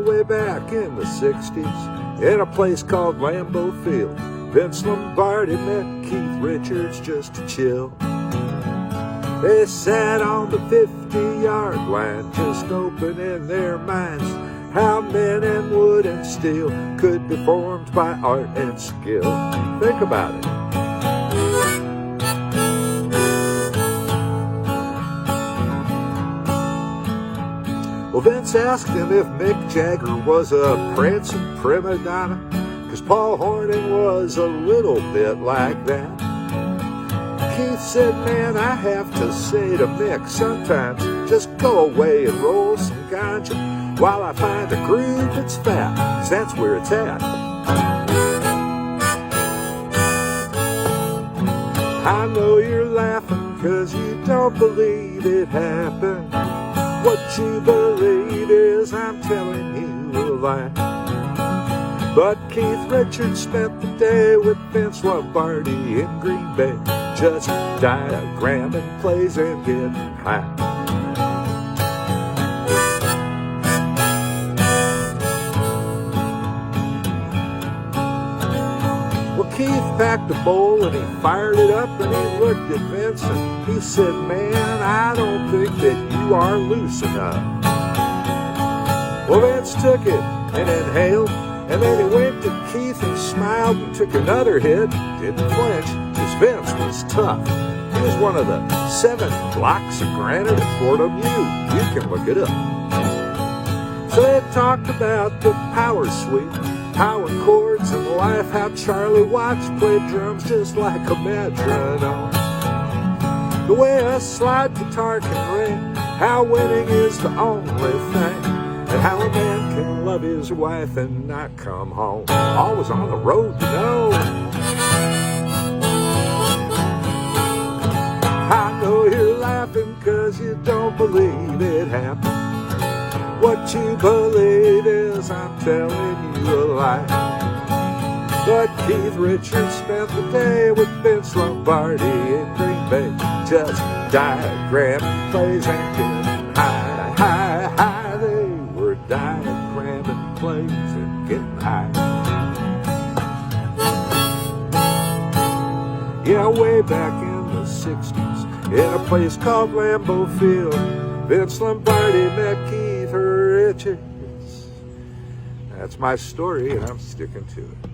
way back in the 60s, in a place called Lambeau Field, Vince Lombardi met Keith Richards just to chill. They sat on the 50-yard line, just opening their minds how men and wood and steel could be formed by art and skill. Think about it. Well, Vince asked him if Mick Jagger was a prancing prima donna, 'cause Paul Horning was a little bit like that. Keith said, man, I have to say to Mick sometimes, just go away and roll some ganja while I find a groove that's fat, 'cause that's where it's at. I know you're laughing 'cause you don't believe it happened. What you believe is I'm telling you a lie. But Keith Richards spent the day with Vince Lombardi in Green Bay, just diagramming plays and getting high. Well, Keith packed a bowl and he fired it up and he looked at Vince and he said, man, I don't think that you are loose enough. Well, Vince took it and inhaled, and then he winked at Keith and smiled and took another hit. Didn't flinch, because Vince was tough. He was one of the 7 blocks of granite at Fordham U. You can look it up. So they talked about the power suite, power chords, and life, how Charlie Watts played drums just like a metronome. The way a slide guitar can ring, how winning is the only thing, and how a man can love his wife and not come home. Always on the road, you know. I know you're laughing 'cause you don't believe it happened. What you believe is I'm telling you a lie. But Keith Richards spent the day with Vince Lombardi in Green Bay, just diagramming plays and getting high, high, high. They were diagramming plays and getting high. Yeah, way back in the 60s, in a place called Lambeau Field, Vince Lombardi met Keith Richards. That's my story, and I'm sticking to it.